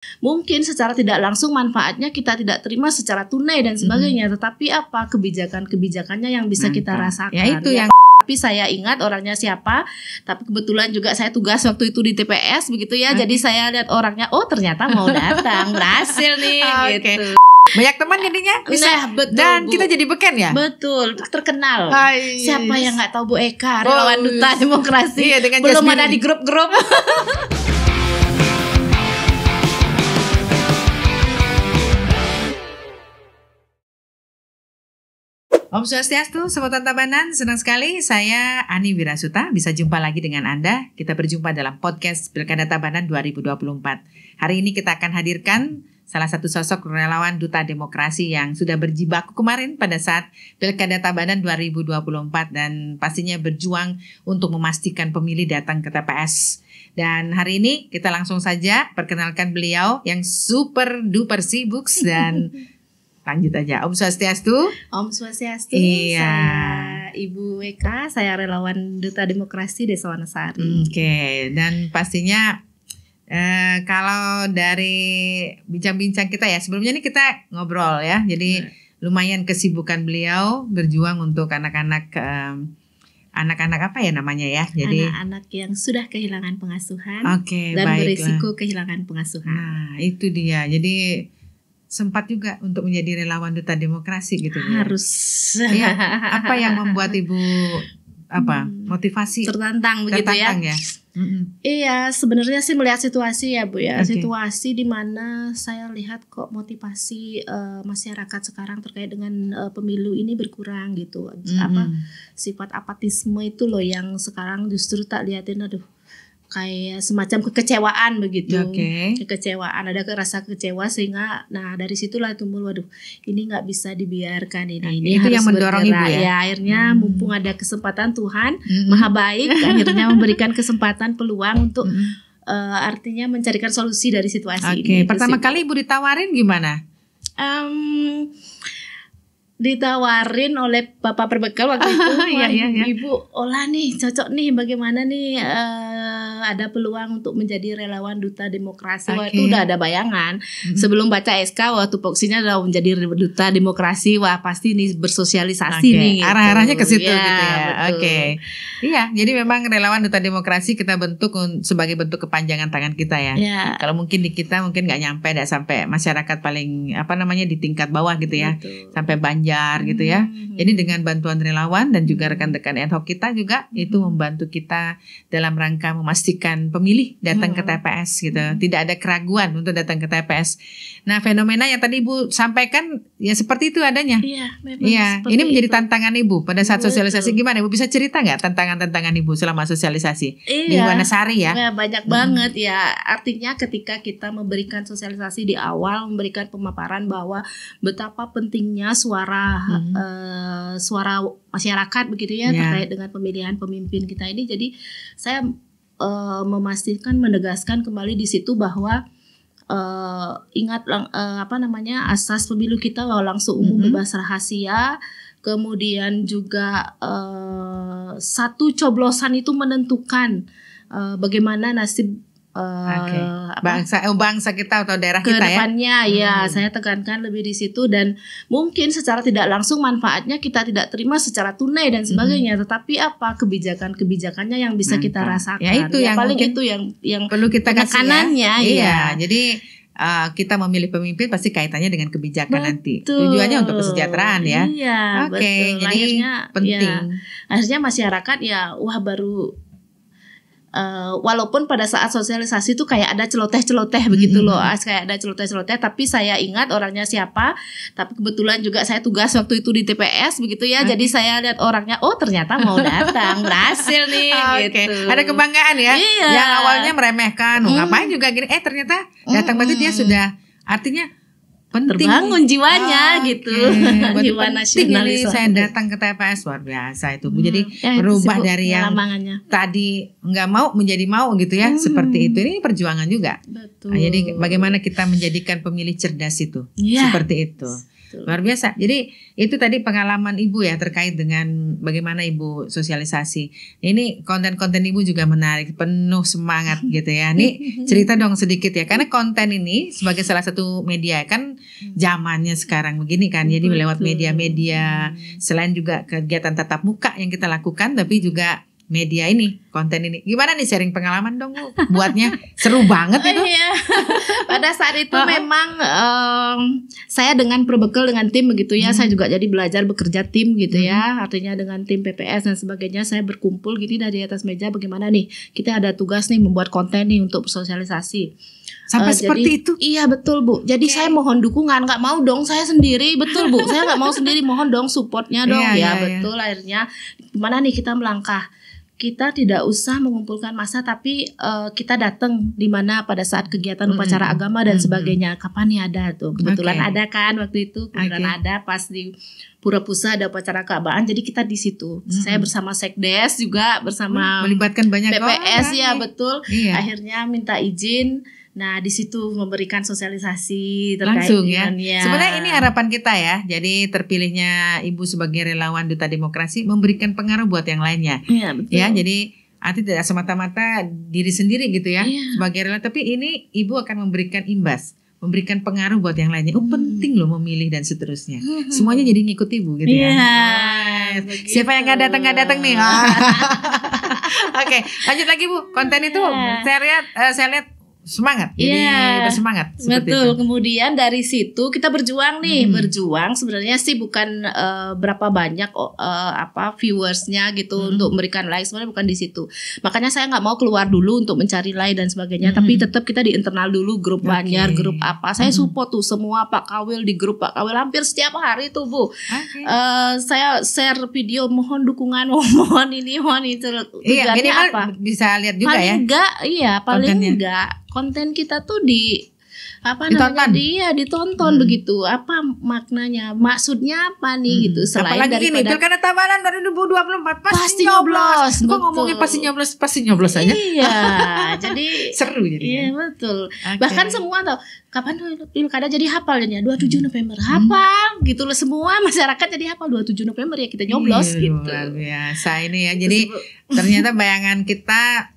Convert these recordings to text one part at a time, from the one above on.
Mungkin secara tidak langsung manfaatnya kita tidak terima secara tunai dan sebagainya, tetapi apa kebijakan-kebijakannya yang bisa kita rasakan. Ya itu yang tapi saya ingat orangnya siapa, tapi kebetulan juga saya tugas waktu itu di TPS begitu ya. Jadi saya lihat orangnya, oh ternyata mau datang, berhasil nih gitu. Banyak teman jadinya bisa. Nah, betul, dan Bu. kita jadi beken ya. Betul, terkenal. Hai. Siapa yang nggak tahu Bu Eka, relawan Duta Demokrasi? Iya, dengan belum Jasmine. ada di grup-grup. Om Swastiastu, Sobat Tabanan, senang sekali saya Ani Wirasuta bisa jumpa lagi dengan Anda. Kita berjumpa dalam podcast Pilkada Tabanan 2024. Hari ini kita akan hadirkan salah satu sosok relawan Duta Demokrasi yang sudah berjibaku kemarin pada saat Pilkada Tabanan 2024 dan pastinya berjuang untuk memastikan pemilih datang ke TPS. Dan hari ini kita langsung saja perkenalkan beliau yang super duper sibuk dan lanjut aja. Om Swastiastu. Om Swastiastu. Iya. Saya Ibu Eka, saya relawan Duta Demokrasi Desa Wanasari. Oke, dan pastinya kalau dari bincang-bincang kita ya, sebelumnya ini kita ngobrol ya. Jadi lumayan kesibukan beliau berjuang untuk anak-anak anak-anak apa ya namanya ya? Jadi anak-anak yang sudah kehilangan pengasuhan dan baiklah. berisiko kehilangan pengasuhan. Nah, itu dia. Jadi sempat juga untuk menjadi relawan Duta Demokrasi gitu ya. Harus. Ya, apa yang membuat Ibu motivasi tertantang begitu ya? Ya? Iya, sebenarnya sih melihat situasi ya Bu ya. Okay. Situasi di mana saya lihat kok motivasi masyarakat sekarang terkait dengan pemilu ini berkurang gitu. Sifat apatisme itu loh yang sekarang justru tak liatin, aduh, kayak semacam kekecewaan begitu. Kekecewaan, ada rasa kecewa sehingga nah dari situlah tumbuh, waduh, ini nggak bisa dibiarkan ini itu harus yang mendorong bergerak. Ibu ya. Akhirnya mumpung ada kesempatan Tuhan Maha Baik akhirnya memberikan kesempatan peluang untuk artinya mencarikan solusi dari situasi ini. Pertama kali Ibu ditawarin gimana? Ditawarin oleh Bapak Perbekal waktu itu, Ibu olah nih, cocok nih, bagaimana nih ada peluang untuk menjadi relawan Duta Demokrasi. Wah, itu udah ada bayangan sebelum baca SK, waktu tupoksinya udah menjadi Duta Demokrasi, wah pasti nih bersosialisasi nih. Arah-arahnya ke situ gitu ya. Betul. Iya, jadi memang relawan Duta Demokrasi kita bentuk sebagai bentuk kepanjangan tangan kita ya. Kalau mungkin di kita mungkin nggak nyampe, nggak sampai masyarakat paling di tingkat bawah gitu ya. Betul. Sampai Banjar gitu ya. Jadi dengan bantuan relawan dan juga rekan-rekan ad hoc kita juga itu membantu kita dalam rangka memastikan pemilih datang ke TPS gitu. Tidak ada keraguan untuk datang ke TPS. Nah, fenomena yang tadi Ibu sampaikan ya seperti itu adanya. Iya, memang. Iya, ini menjadi itu. tantangan Ibu pada saat sosialisasi. Gimana Ibu bisa cerita nggak tantangan Ibu selama sosialisasi di Wanasari ya? Banyak banget ya. Artinya ketika kita memberikan sosialisasi di awal, memberikan pemaparan bahwa betapa pentingnya suara masyarakat begitu ya terkait dengan pemilihan pemimpin kita ini. Jadi saya memastikan, menegaskan kembali di situ bahwa ingat asas pemilu kita bahwa langsung umum bebas rahasia. Kemudian juga satu coblosan itu menentukan bagaimana nasib bangsa kita atau daerah kita ya. Kedepannya saya tekankan lebih di situ, dan mungkin secara tidak langsung manfaatnya kita tidak terima secara tunai dan sebagainya, tetapi apa kebijakan-kebijakannya yang bisa kita rasakan. Ya itu yang paling mungkin itu yang perlu kita kasih tekanannya. Iya, jadi kita memilih pemimpin pasti kaitannya dengan kebijakan nanti. Tujuannya untuk kesejahteraan ya. Iya, betul. Jadi akhirnya penting. Akhirnya masyarakat baru walaupun pada saat sosialisasi itu kayak ada celoteh-celoteh begitu loh, kayak ada celoteh-celoteh, tapi saya ingat orangnya siapa, tapi kebetulan juga saya tugas waktu itu di TPS begitu ya. Jadi saya lihat orangnya, oh ternyata mau datang, berhasil nih gitu. Ada kebanggaan ya. Yang awalnya meremehkan, ngapain juga gini, ternyata datang berarti dia sudah artinya penting, terbangun jiwanya gitu. Jiwa nasionalisme. Saya datang ke TPS luar biasa itu Bu. Jadi berubah dari yang tadi nggak mau menjadi mau gitu ya. Seperti itu. Ini perjuangan juga. Betul. Jadi bagaimana kita menjadikan pemilih cerdas itu. Seperti itu. Luar biasa. Jadi itu tadi pengalaman Ibu ya terkait dengan bagaimana Ibu sosialisasi. Ini konten-konten Ibu juga menarik, penuh semangat gitu ya. Nih cerita dong sedikit ya, karena konten ini sebagai salah satu media kan zamannya sekarang begini kan. Jadi lewat media-media, selain juga kegiatan tatap muka yang kita lakukan, tapi juga media ini, konten ini. Gimana nih sharing pengalaman dong Bu? Buatnya seru banget itu. Iya. Pada saat itu memang saya dengan berbekal dengan tim begitu ya. Saya juga jadi belajar bekerja tim gitu ya. Artinya dengan tim PPS dan sebagainya, saya berkumpul gini dari atas meja, bagaimana nih kita ada tugas nih membuat konten nih untuk bersosialisasi. Sampai seperti itu? Iya betul Bu. Jadi saya mohon dukungan, nggak mau dong saya sendiri, betul Bu. Saya nggak mau sendiri, mohon dong supportnya dong. Betul. Akhirnya gimana nih kita melangkah? Kita tidak usah mengumpulkan massa, tapi kita datang di mana pada saat kegiatan upacara agama dan sebagainya. Kapan nih ada tuh? Kebetulan ada kan waktu itu, kebetulan ada pas di Pura Pusat ada upacara keagamaan. Jadi kita di situ. Saya bersama Sekdes juga, bersama melibatkan banyak PPS ya betul. Iya. Akhirnya minta izin. Nah di situ memberikan sosialisasi terkait langsung ya. Ya. Sebenarnya ini harapan kita ya. Jadi terpilihnya Ibu sebagai relawan Duta Demokrasi memberikan pengaruh buat yang lainnya. Iya betul. Ya, jadi arti tidak semata-mata diri sendiri gitu ya sebagai relawan, tapi ini Ibu akan memberikan imbas, memberikan pengaruh buat yang lainnya. Penting loh memilih dan seterusnya. Semuanya jadi ngikut Ibu gitu ya. Siapa yang nggak datang nih? Oke, lanjut lagi Bu. Konten itu saya lihat semangat, jadi bersemangat. Betul. Itu. Kemudian dari situ kita berjuang nih, berjuang sebenarnya sih bukan berapa banyak viewersnya gitu untuk memberikan like, sebenarnya bukan di situ. Makanya saya nggak mau keluar dulu untuk mencari like dan sebagainya, tapi tetap kita di internal dulu, grup Banjar, grup apa. Saya support tuh semua Pak Kawil di grup Pak Kawil hampir setiap hari tuh Bu. Saya share video, mohon dukungan, mohon ini, mohon itu. Iya, minimal apa? Bisa lihat juga paling ya. Paling enggak konten kita tuh ditonton begitu. Apa maknanya? Maksudnya apa nih gitu? Selain apalagi gini, Pilkada Tabanan 2024 pasti nyoblos. Kok ngomongin pasti nyoblos aja? Iya, jadi seru jadi. Iya, betul. Bahkan semua tahu kapan Pilkada jadi hafalnya 27 November. Hafal gitu loh, semua masyarakat jadi hafal 27 November ya kita nyoblos gitu. Luar biasa ini ya. Jadi ternyata bayangan kita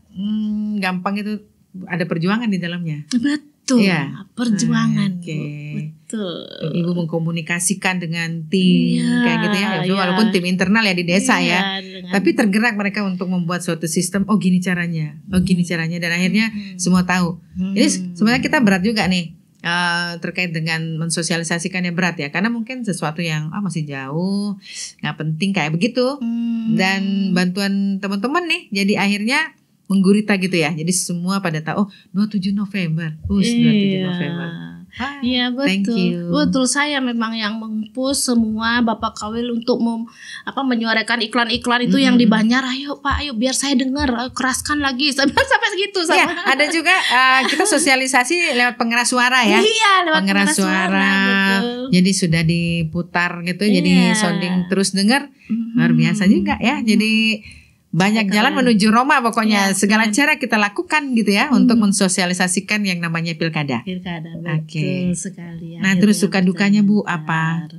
gampang itu, ada perjuangan di dalamnya. Betul. Ya. Perjuangan. Betul. Ibu mengkomunikasikan dengan tim kayak gitu ya. Walaupun tim internal ya di desa tapi tergerak mereka untuk membuat suatu sistem. Oh gini caranya. Dan akhirnya semua tahu. Jadi sebenarnya kita berat juga nih terkait dengan mensosialisasikannya, berat ya. Karena mungkin sesuatu yang masih jauh, nggak penting kayak begitu. Dan bantuan teman-teman nih. Jadi akhirnya menggurita gitu ya. Jadi semua pada tahu 27 November. 27 November. Iya betul. Betul, saya memang yang mempush semua Bapak Kawil untuk menyuarakan iklan-iklan itu yang di Banjar. Ayo Pak, ayo biar saya dengar, keraskan lagi sampai segitu. Ya, ada juga kita sosialisasi lewat pengeras suara ya. Iya, lewat pengeras suara. Jadi sudah diputar gitu, jadi sounding terus dengar. Luar biasa juga ya. Jadi banyak jalan menuju Roma pokoknya. Segala cara kita lakukan gitu ya untuk mensosialisasikan yang namanya pilkada. Betul sekali. Nah, terus suka dukanya Bu apa?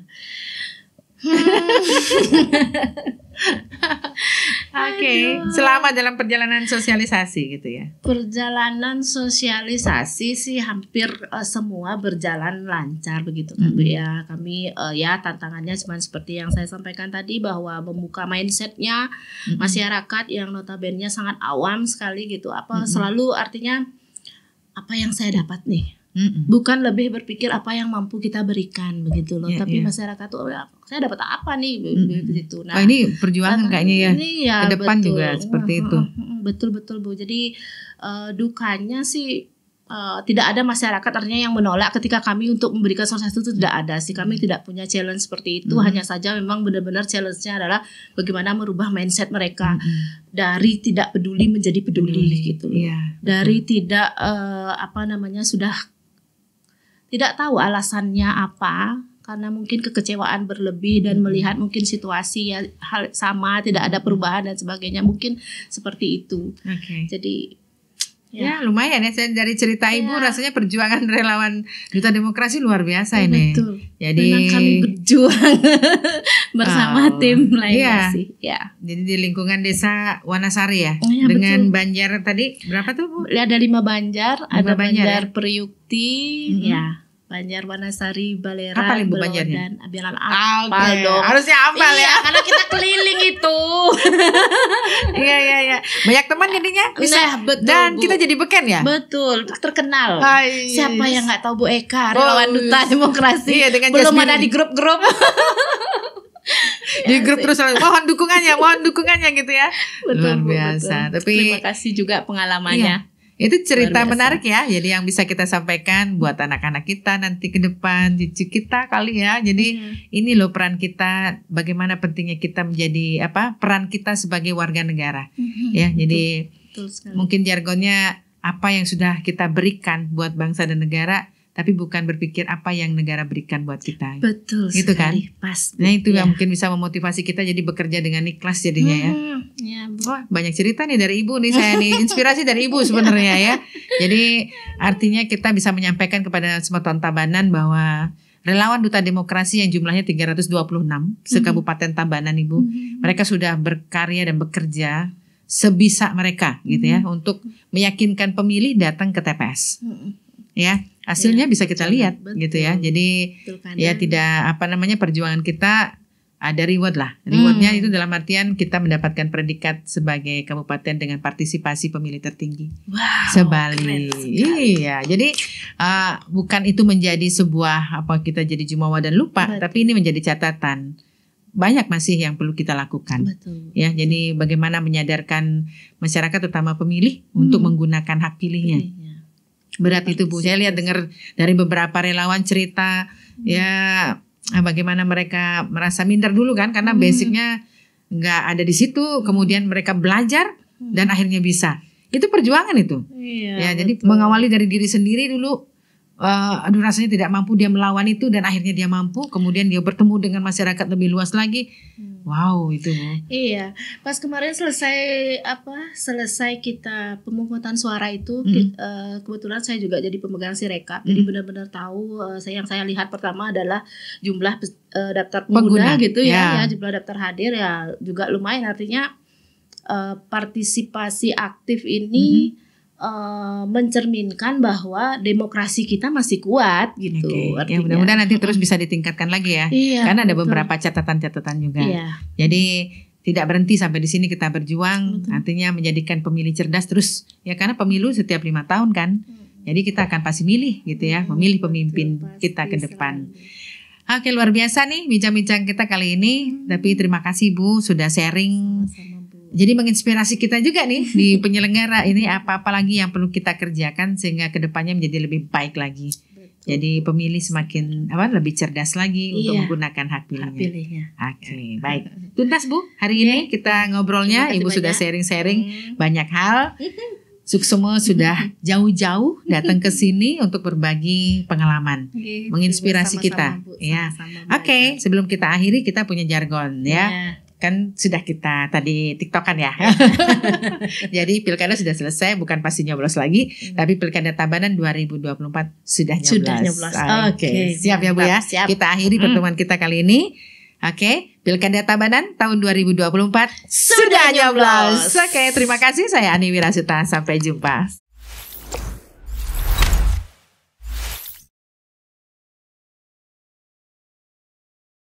Selama dalam perjalanan sosialisasi gitu ya. Perjalanan sosialisasi sih hampir semua berjalan lancar begitu kan Bu ya. Kami tantangannya cuma seperti yang saya sampaikan tadi, bahwa membuka mindsetnya masyarakat yang notabene sangat awam sekali gitu. Selalu artinya apa yang saya dapat nih. Bukan lebih berpikir apa yang mampu kita berikan begitu loh, tapi masyarakat tuh saya dapat apa nih begitu. Nah, ini perjuangan kayaknya ya ke depan juga seperti itu. Betul Bu. Jadi dukanya sih tidak ada masyarakat artinya yang menolak ketika kami untuk memberikan sosialisasi itu tidak ada sih. Kami tidak punya challenge seperti itu. Hanya saja memang benar-benar challenge-nya adalah bagaimana merubah mindset mereka dari tidak peduli menjadi peduli gitu loh. Dari tidak sudah tidak tahu alasannya apa, karena mungkin kekecewaan berlebih dan melihat mungkin situasi ya hal sama, tidak ada perubahan dan sebagainya, mungkin seperti itu. Jadi Ya lumayan ya, saya dari cerita Ibu rasanya perjuangan relawan Duta Demokrasi luar biasa ini. Betul. Jadi memang kami berjuang bersama tim lainnya sih. Ya. Jadi di lingkungan desa Wanasari ya, betul. dengan Banjar tadi berapa tuh Bu? Ada 5 Banjar, 5 ada Banjar Banjar Periukti, ya. Banjar Wanasari, Balera, Apa Ibu Belodan, Banjarnya? Abilan apal dong. Harusnya hafal ya. Karena kita keliling itu. Iya. Banyak teman jadinya bisa. Nah, betul, Dan Bu. kita jadi beken ya. Betul, terkenal. Hai. Siapa yang nggak tahu Bu Eka, relawan Duta Demokrasi? Iya, dengan belum Jasmine ada di grup-grup. Di grup terus mohon dukungannya gitu ya. Betul, luar biasa. betul. Tapi terima kasih juga pengalamannya. Itu cerita Luar biasa. menarik ya. Jadi yang bisa kita sampaikan buat anak-anak kita nanti ke depan, cucu kita kali ya. Jadi ini loh peran kita, bagaimana pentingnya kita menjadi peran kita sebagai warga negara. Ya, jadi Betul sekali. mungkin jargonnya apa yang sudah kita berikan buat bangsa dan negara, tapi bukan berpikir apa yang negara berikan buat kita. Betul gitu sekali. kan? Pas. Nah itu yang mungkin bisa memotivasi kita jadi bekerja dengan ikhlas jadinya ya. Ya, Bu. Wah banyak cerita nih dari Ibu nih, saya nih inspirasi dari Ibu sebenarnya ya. Jadi artinya kita bisa menyampaikan kepada semua Tabanan bahwa relawan Duta Demokrasi yang jumlahnya 326 se-Kabupaten Tabanan Ibu, mereka sudah berkarya dan bekerja sebisa mereka gitu ya untuk meyakinkan pemilih datang ke TPS. Ya, hasilnya bisa kita lihat gitu ya. Jadi ya tidak perjuangan kita ada reward lah. Rewardnya itu dalam artian kita mendapatkan predikat sebagai kabupaten dengan partisipasi pemilih tertinggi. Wow, Sebali. Iya, jadi bukan itu menjadi sebuah kita jadi jumawa dan lupa, tapi ini menjadi catatan. Banyak masih yang perlu kita lakukan. Betul. Ya, jadi bagaimana menyadarkan masyarakat terutama pemilih untuk menggunakan hak pilihnya. Berat itu Bu. Saya lihat dengar dari beberapa relawan cerita ya bagaimana mereka merasa minder dulu kan karena basicnya nggak ada di situ, kemudian mereka belajar dan akhirnya bisa. Itu perjuangan itu. Ya, jadi mengawali dari diri sendiri dulu. Rasanya tidak mampu, dia melawan itu dan akhirnya dia mampu, kemudian dia bertemu dengan masyarakat lebih luas lagi. Wow, itu Bu. Iya, pas kemarin selesai kita pemungutan suara itu, kebetulan saya juga jadi pemegang Sirekap, jadi benar-benar tahu. Yang saya lihat pertama adalah jumlah daftar pengguna gitu ya, jumlah daftar hadir ya juga lumayan, artinya partisipasi aktif ini mencerminkan bahwa demokrasi kita masih kuat gitu. Ya, mudah-mudahan nanti terus bisa ditingkatkan lagi ya. Karena ada beberapa catatan-catatan juga. Jadi tidak berhenti sampai di sini kita berjuang, artinya menjadikan pemilih cerdas terus ya, karena pemilu setiap 5 tahun kan. Jadi kita akan pasti milih gitu ya, memilih pemimpin kita ke depan. Oke, luar biasa nih bincang-bincang kita kali ini. Tapi terima kasih Bu sudah sharing. Jadi menginspirasi kita juga nih di penyelenggara ini apa-apa lagi yang perlu kita kerjakan sehingga kedepannya menjadi lebih baik lagi. Jadi pemilih semakin lebih cerdas lagi untuk menggunakan hak pilihnya. Oke, baik. Tuntas Bu, hari ini kita ngobrolnya, Ibu sudah sharing-sharing banyak hal. Suksema sudah jauh-jauh datang ke sini untuk berbagi pengalaman, menginspirasi kita. Ya. Oke, sebelum kita akhiri kita punya jargon ya. Kan sudah kita tadi tiktokan ya. Jadi pilkada sudah selesai, bukan pasti nyoblos lagi, tapi pilkada Tabanan 2024 sudah nyoblos. Oke, siap ya Bu ya. Siap. Kita akhiri pertemuan kita kali ini. Oke, pilkada Tabanan tahun 2024 sudah nyoblos. Oke, terima kasih. Saya Ani Wirasuta. Sampai jumpa.